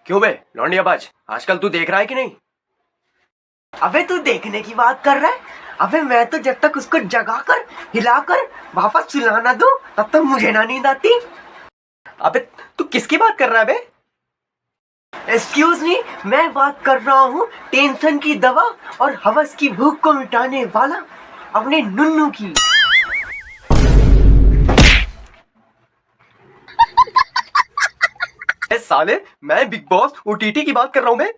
क्यों बे लौंडियाबाज, आजकल तू देख रहा है कि नहीं? अबे तू देखने की बात कर रहा है? अबे मैं तो जब तक उसको जगाकर हिलाकर वापस सुला ना दूं तब तक मुझे ना नींद आती। अबे तू किसकी बात कर रहा है बे? एक्सक्यूज मी, मैं बात कर रहा हूँ टेंशन की दवा और हवस की भूख को मिटाने वाला अपने नुन्नू की। साले, मैं बिग बॉस ओटीटी की बात कर रहा हूँ बे।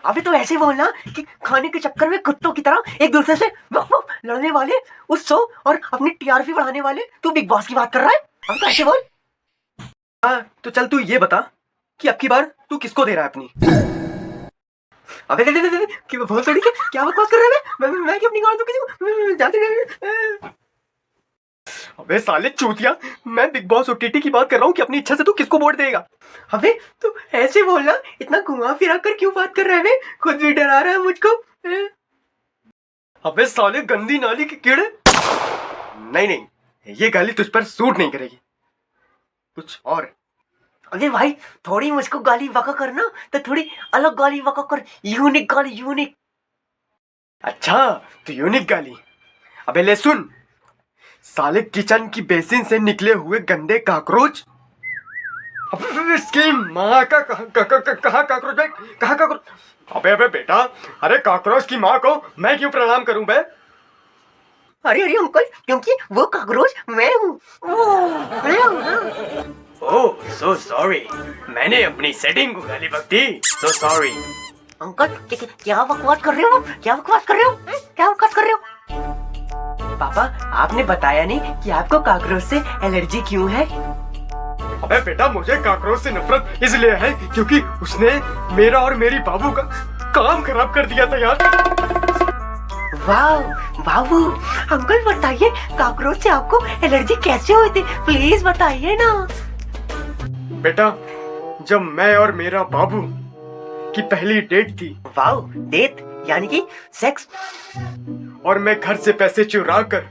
अबे तो ऐसे बोलना कि खाने के चक्कर में कुत्तों की तरह एक दूसरे से वुफ वुफ लड़ने वाले उस शो और अपनी टीआरपी बढ़ाने वाले तू बिग बॉस की बात कर रहा है? अब तो ऐसे बोल। हाँ तो चल तू ये बता कि अब की बार तू किसको दे रहा है अपनी? अबे दे कि बहुत थोड़ी क्या बकवास कर रहा है? मैं क्यों अपनी गाल दूं किसी को? जाते अबे साले चूतिया, मैं बिग बॉस ओटीटी की बात कर रहा हूँ कि अपनी इच्छा से तू किसको वोट देगा। अबे तू ऐसे बोलना, इतना घुमा फिरा कर क्यों बात कर रहा है बे? खुद भी डरा रहा है मुझको। अबे साले गंदी नाली के कीड़े, नहीं, ये गाली तुझ पर सूट नहीं करेगी, कुछ और। अबे भाई थोड़ी मुझको गाली वाका करना तो थोड़ी अलग गाली वाका कर, यूनिक गाली, यूनिक। अच्छा तो यूनिक गाली। अबे ले सुन, साले किचन की बेसिन से निकले हुए गंदे कॉकरोच। अबे इसकी माँ का कहाँ कॉकरोच बे, कहाँ कॉकरोच? अबे बेटा, अरे कॉकरोच की माँ को मैं क्यों प्रणाम करूं बे? अरे अंकल, क्योंकि वो कॉकरोच मैं हूँ। ओह सो सॉरी, मैंने अपनी सेटिंग को गाली बक दी, सो सॉरी। अंकल क्या बकवास कर रहे हो? क्या बकवास कर रहे हो? क्या बकवास कर रहे हो? पापा आपने बताया नहीं कि आपको कॉकरोच से एलर्जी क्यों है? अबे बेटा, मुझे कॉकरोच से नफरत इसलिए है क्योंकि उसने मेरा और मेरी बाबू का काम खराब कर दिया था यार। वाह बाबू, अंकल बताइए कॉकरोच से आपको एलर्जी कैसे हुई थी? प्लीज बताइए ना। बेटा, जब मैं और मेरा बाबू की पहली डेट थी। वाह, डेट यानी कि सेक्स? और मैं घर से पैसे चुरा कर,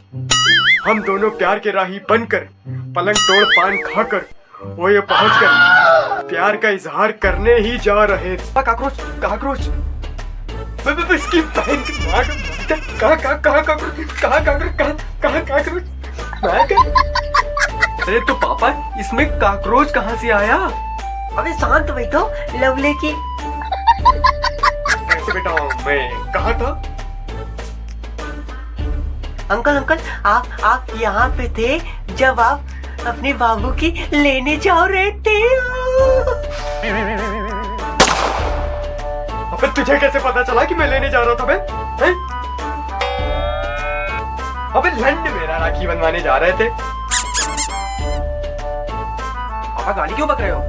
हम दोनों प्यार के राही बनकर पलंग तोड़ पान खाकर वो ये पहुंचकर प्यार का इजहार करने ही जा रहे थे। कॉकरोच कॉकरोच, इसकी बहन की मां का कॉकरोच। अरे तो पापा, इसमें कॉकरोच कहाँ से आया? अबे शांत भाई, तो लवली की। बेटा मैं कहाँ था? अंकल आप यहाँ पे थे जब आप अपने बाबू की लेने जा रहे थे। अबे तुझे कैसे पता चला कि मैं लेने जा रहा था बे? अबे लंड मेरा राखी बनवाने जा रहे थे। पापा गाली क्यों बक रहे हो?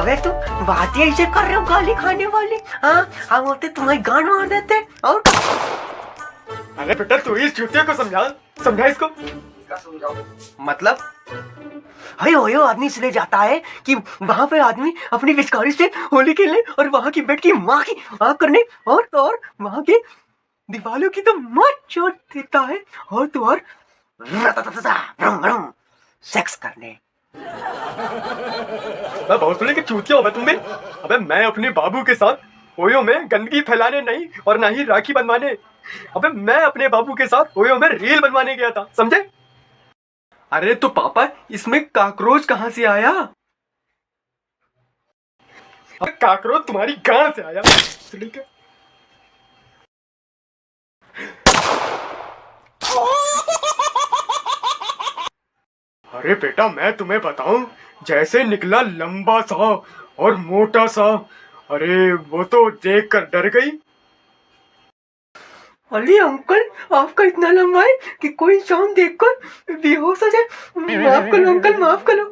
अबे तुम बात ही ऐसे कर रहे हो गाली खाने वाली। हाँ, हम होते तुम्हारी गांड मार देते। और अरे बेटा, तू इस चूतिया को समझा इसको। मतलब हो आदमी इसलिए जाता है कि वहां पे आदमी अपनी पिचकारी से होली खेलने और वहां की बेट की माँ की आग करने और वहां के दीवालों की तो मत चोट देता है और तो और सेक्स करने। बहुत सुने कि चूतिया हो तुम भी। अबे मैं अपने बाबू के साथ ओयो में गंदगी फैलाने नहीं और ना ही राखी बनवाने। अबे मैं अपने बाबू के साथ ओयो में रील बनवाने गया था, समझे? अरे तो पापा, इसमें कॉकरोच कहाँ से आया? अबे कॉकरोच तुम्हारी गांड से आया। अरे बेटा, मैं तुम्हें बताऊं, जैसे निकला लंबा सा और मोटा सा, अरे वो तो देखकर डर गई। अरे अंकल, आपका इतना लंबा है कि कोई इंसान देखकर बेहोश हो जाए। माफ करो अंकल, माफ करो।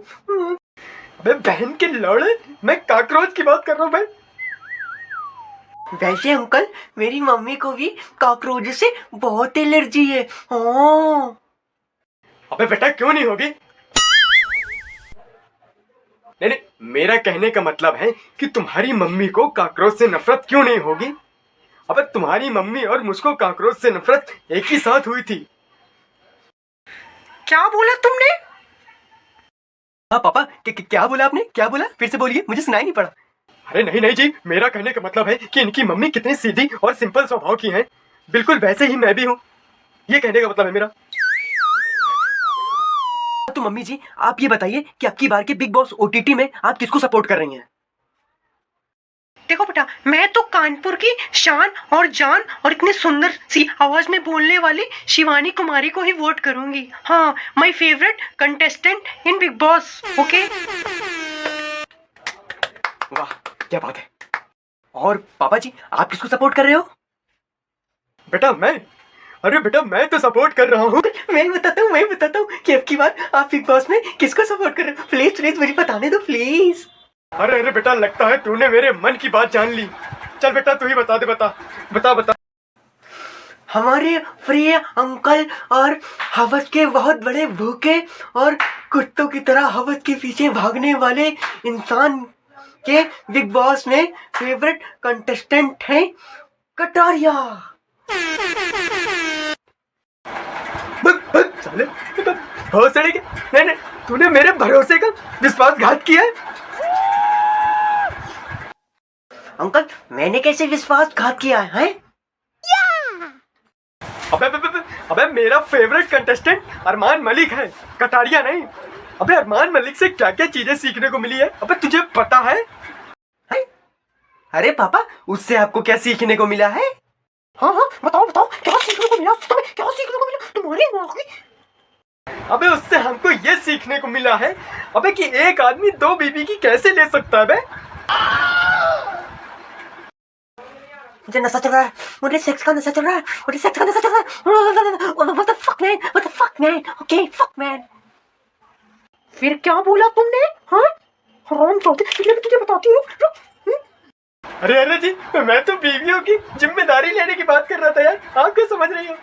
अबे बहन के लौड़े, मैं कॉकरोच की बात कर रहा हूँ भाई। वैसे अंकल, मेरी मम्मी को भी कॉकरोच से बहुत एलर्जी है। हाँ। अबे बेटा, क्यों नहीं होगी? नहीं, मेरा कहने का मतलब है कि तुम्हारी मम्मी को कॉकरोच से नफरत क्यों नहीं होगी? अबे तुम्हारी मम्मी और मुझको कॉकरोच से नफरत एक ही साथ हुई थी। क्या बोला तुमने? हाँ पापा, क्या बोला आपने? क्या बोला? फिर से बोलिए, मुझे सुनाई नहीं पड़ा। अरे नहीं नहीं जी, मेरा कहने का मतलब है कि इनकी मम्मी कितनी सीधी और सिंपल स्वभाव की हैं, बिल्कुल वैसे ही मैं भी हूँ, ये कहने का मतलब है मेरा। तो मम्मी जी, आप ये बताइए कि अब की बार के बिग बॉस ओटीटी में आप किसको सपोर्ट कर रही हैं? देखो बेटा, मैं तो कानपुर की शान और जान और इतनी सुंदर सी आवाज में बोलने वाली शिवानी कुमारी को ही वोट करूंगी। हाँ, my favourite contestant in big boss. Okay. वाह, क्या बात है। और पापा जी, आप किसको सपोर्ट कर रहे हो? बेटा मैं, अरे बेटा मैं तो सपोर्ट कर रहा हूँ। मैं बताता हूँ कि अब की बार आप बिग बॉस में किसको सपोर्ट कर रहे हो। प्लीज प्लीज मुझे बताने दो प्लीज। अरे अरे बेटा, लगता है तूने मेरे मन की बात जान ली। चल बेटा तू ही बता दे, बता बता बता। हमारे प्रिय अंकल और हवस के बहुत बड़े भूखे और कुत्तों की तरह हवस के पीछे भागने वाले इंसान के बिग बॉस में फेवरेट कंटेस्टेंट हैं कटारिया। साले हो सड़े के, नहीं नहीं, तूने मेरे भरोसे का विश्वासघात किया है। अंकल, मैंने कैसे विश्वासघात किया है? अबे अबे अबे, अबे मेरा फेवरेट कंटेस्टेंट अरमान मलिक है, कटारिया नहीं। अबे अरमान मलिक से क्या क्या चीजें सीखने को मिली है, अबे तुझे पता है? अरे पापा, उससे आपको क्या सीखने को मिला है? हाँ हाँ, बताओ बताओ, क्या सीखने को मिला तुम्हें? क्या सीखने को मिला तुम्हारी माँ की? अबे उससे हमको ये सीखने को मिला है अबे कि एक आदमी दो बीबी की कैसे ले सकता है बे। मुझे नशा चल रहा है, मुझे सेक्स का नशा चल रहा है, मुझे सेक्स का नशा चल रहा है। What the fuck man? What the fuck man? Okay, fuck man. फिर क्या बोला तुमने? हाँ, हराम चौथे, इसलिए मैं तुझे बताती हूँ। अरे अरे जी, मैं तो बीवियों की जिम्मेदारी लेने की बात कर रहा था यार, आप क्या समझ रही हो?